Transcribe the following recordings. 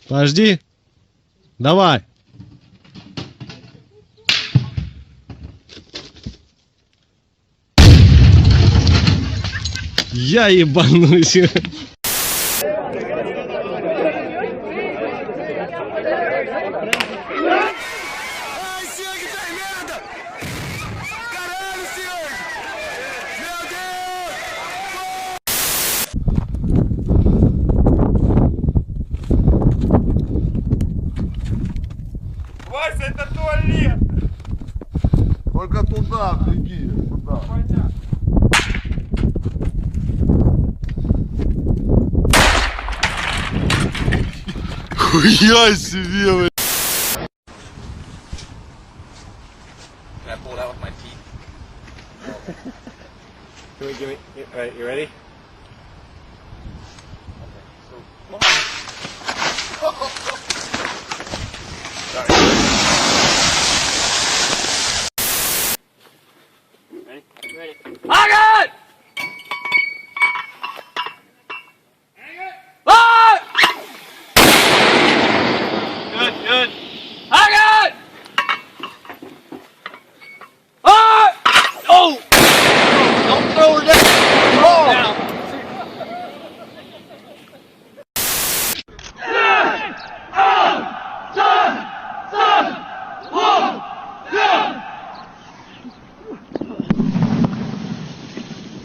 Подожди. Давай. Я ебанусь. Вася, это туалет! Только туда, беги, туда. Понятно. Хуя себе, блядь. Can I pull it out with my teeth? Can we give me? Alright, you ready? “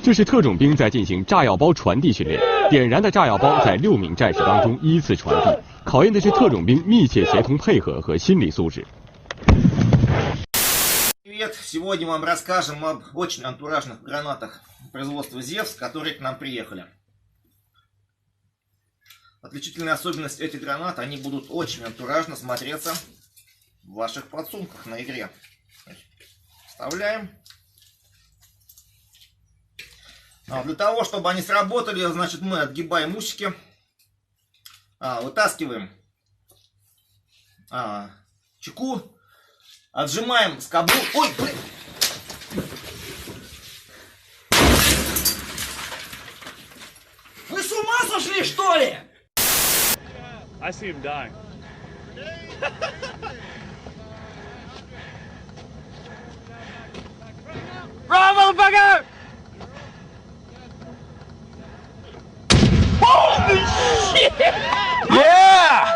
这是特种兵在进行炸药包传递训练，点燃的炸药包在6名战士当中依次传递，考验的是特种兵密切协同配合和心理素质。Привет! Сегодня мы вам расскажем об очень антуражных гранатах производства Зевс, которые к нам приехали. Отличительная особенность этих гранат, они будут очень антуражно смотреться в ваших подсумках на игре. Вставляем. Для того, чтобы они сработали, значит, мы отгибаем усики, вытаскиваем чеку, отжимаем скобу. Ой, блин! Вы с ума сошли, что ли? I see him dying. Run, motherfucker! Holy shit! Yeah!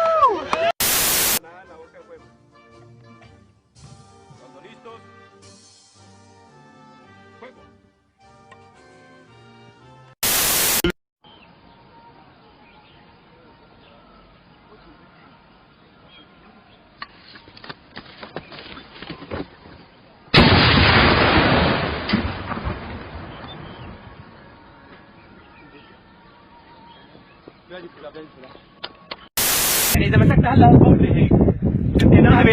يعني إذا مسكت هلا هتقول لي هيك. أنت ناهي